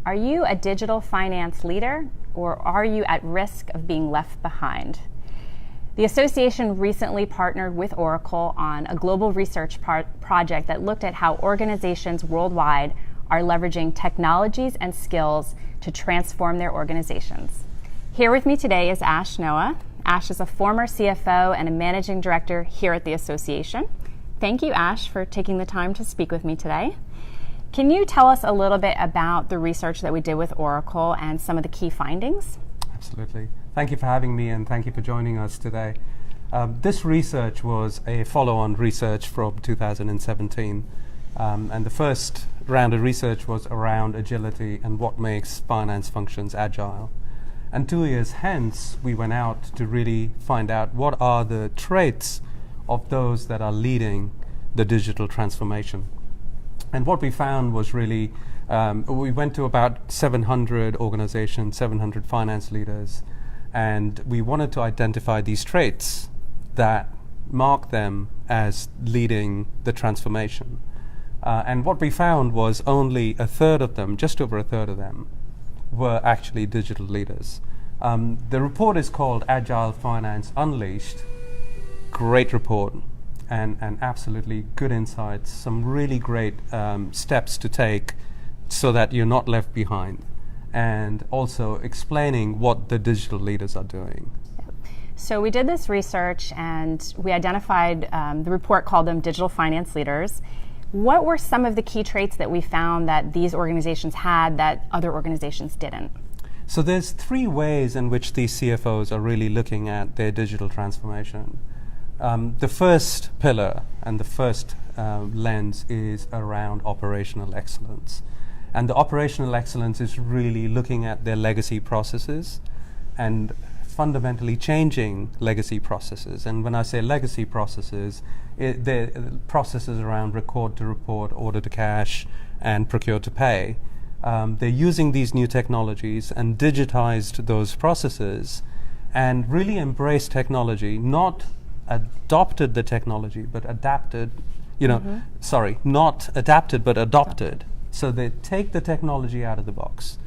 Are you a digital finance leader, or are you at risk of being left behind? The association recently partnered with Oracle on a global research project that looked at how organizations worldwide are leveraging technologies and skills to transform their organizations. Here with me today is Ash Noah. Ash is a former CFO and a managing director here at the association. Thank you, Ash, for taking the time to speak with me today. Can you tell us a little bit about the research that we did with Oracle and some of the key findings? Absolutely. Thank you for having me, and thank you for joining us today. This research was a follow-on research from 2017, and the first round of research was around agility and what makes finance functions agile. And 2 years hence, we went out to really find out what are the traits of those that are leading the digital transformation. And what we found was really, we went to about 700 organizations, 700 finance leaders, and we wanted to identify these traits that mark them as leading the transformation. And what we found was only a third of them, just over a third of them, were actually digital leaders. The report is called Agile Finance Unleashed. Great report. And absolutely good insights, some really great steps to take so that you're not left behind, and also explaining what the digital leaders are doing. So we did this research and we identified, the report called them digital finance leaders. What were some of the key traits that we found that these organizations had that other organizations didn't? So there's three ways in which these CFOs are really looking at their digital transformation. The first pillar and the first lens is around operational excellence. And the operational excellence is really looking at their legacy processes and fundamentally changing legacy processes. And when I say legacy processes, they're processes around record to report, order to cash, and procure to pay. They're using these new technologies and digitized those processes and really embraced technology, not adopted the technology, but adapted, not adapted, but adopted. So they take the technology out of the box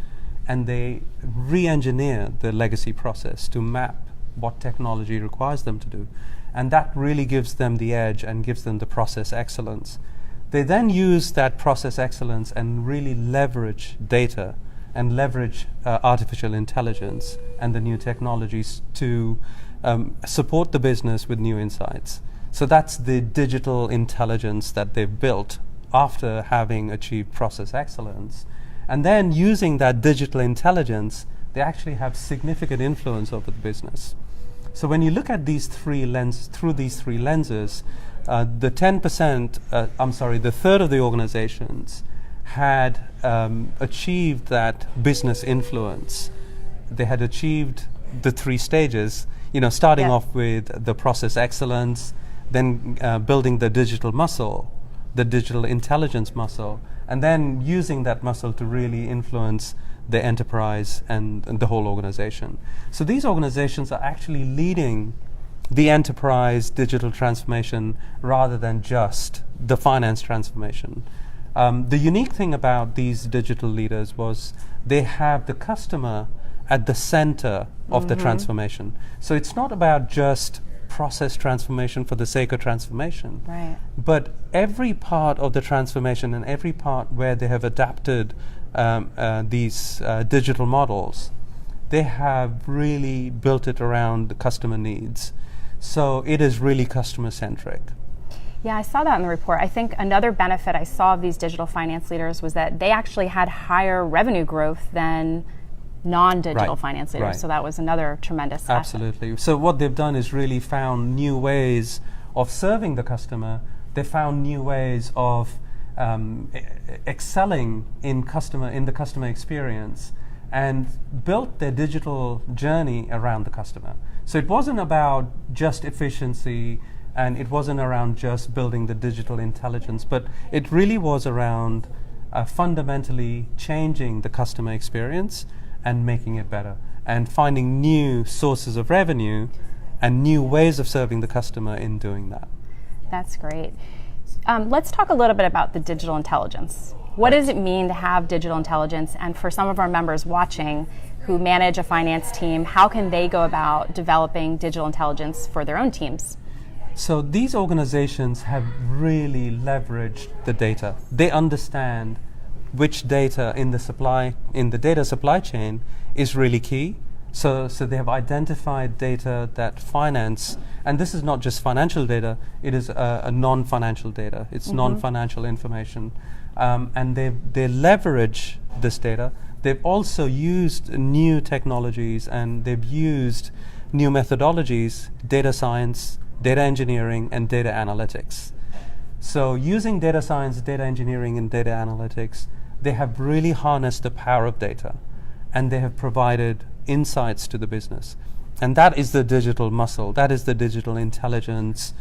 and they re-engineer the legacy process to map what technology requires them to do. And that really gives them the edge and gives them the process excellence. They then use that process excellence and really leverage data and leverage artificial intelligence and the new technologies to support the business with new insights. So that's the digital intelligence that they've built after having achieved process excellence. And then using that digital intelligence, they actually have significant influence over the business. So when you look at these three lenses, through these three lenses, the third of the organizations had achieved that business influence. They had achieved the three stages, starting off with the process excellence, then building the digital muscle, the digital intelligence muscle, and then using that muscle to really influence the enterprise and the whole organization. So these organizations are actually leading the enterprise digital transformation rather than just the finance transformation. The unique thing about these digital leaders was they have the customer at the center of the transformation. So it's not about just process transformation for the sake of transformation, right, but every part of the transformation and every part where they have adapted these digital models, they have really built it around the customer needs. So it is really customer-centric. Yeah, I saw that in the report. I think another benefit I saw of these digital finance leaders was that they actually had higher revenue growth than non-digital finance leaders. Right. So that was another tremendous asset. Absolutely. So what they've done is really found new ways of serving the customer. They found new ways of excelling in the customer experience, and built their digital journey around the customer. So it wasn't about just efficiency, and it wasn't around just building the digital intelligence, but it really was around fundamentally changing the customer experience and making it better, and finding new sources of revenue and new ways of serving the customer in doing that. That's great. Let's talk a little bit about the digital intelligence. What does it mean to have digital intelligence? And for some of our members watching who manage a finance team, how can they go about developing digital intelligence for their own teams? So these organizations have really leveraged the data. They understand which data in the data supply chain is really key. So they have identified data that finance, and this is not just financial data, it is a non-financial data. It's non-financial information. And they leverage this data. They've also used new technologies and they've used new methodologies, data science, data engineering, and data analytics. So using data science, data engineering, and data analytics, they have really harnessed the power of data, and they have provided insights to the business. And that is the digital muscle, that is the digital intelligence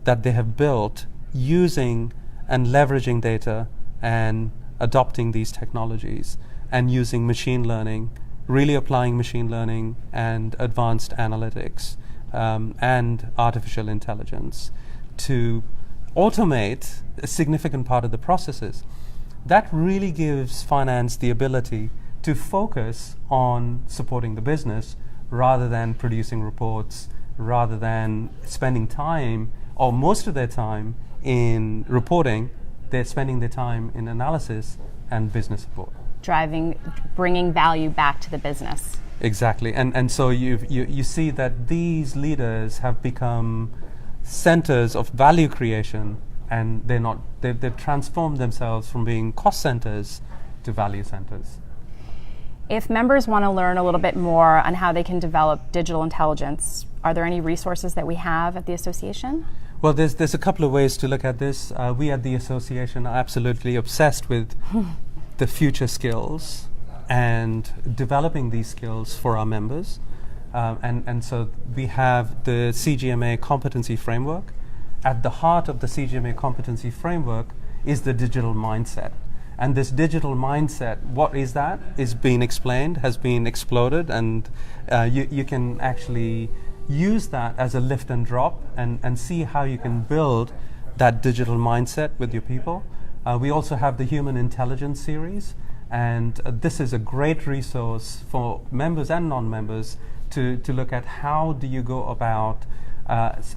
that they have built using and leveraging data and adopting these technologies and using machine learning, really applying machine learning and advanced analytics and artificial intelligence to automate a significant part of the processes. That really gives finance the ability to focus on supporting the business rather than producing reports, rather than spending time, or most of their time, in reporting. They're spending their time in analysis and business support. Bringing value back to the business. Exactly, and so you see that these leaders have become centers of value creation, and they've transformed themselves from being cost centers to value centers. If members want to learn a little bit more on how they can develop digital intelligence, are there any resources that we have at the association? Well, there's a couple of ways to look at this. We at the association are absolutely obsessed with the future skills and developing these skills for our members. And so we have the CGMA competency framework. At the heart of the CGMA competency framework is the digital mindset. And this digital mindset, what is that? Is being explained, has been exploded, and you can actually use that as a lift and drop and see how you can build that digital mindset with your people. We also have the Human Intelligence series, and this is a great resource for members and non-members to look at how do you go about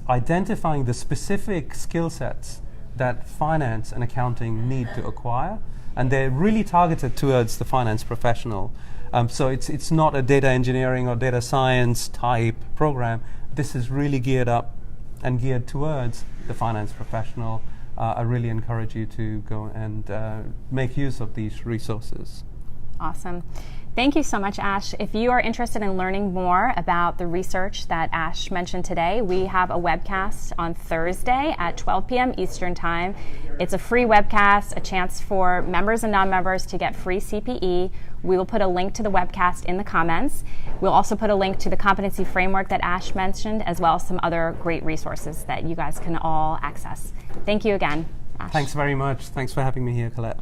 identifying the specific skill sets that finance and accounting need to acquire. And they're really targeted towards the finance professional. So it's not a data engineering or data science type program. This is really geared up and geared towards the finance professional. I really encourage you to go and make use of these resources. Awesome. Thank you so much, Ash. If you are interested in learning more about the research that Ash mentioned today, we have a webcast on Thursday at 12 p.m. Eastern Time. It's a free webcast, a chance for members and non-members to get free CPE. We will put a link to the webcast in the comments. We'll also put a link to the competency framework that Ash mentioned, as well as some other great resources that you guys can all access. Thank you again, Ash. Thanks very much. Thanks for having me here, Colette.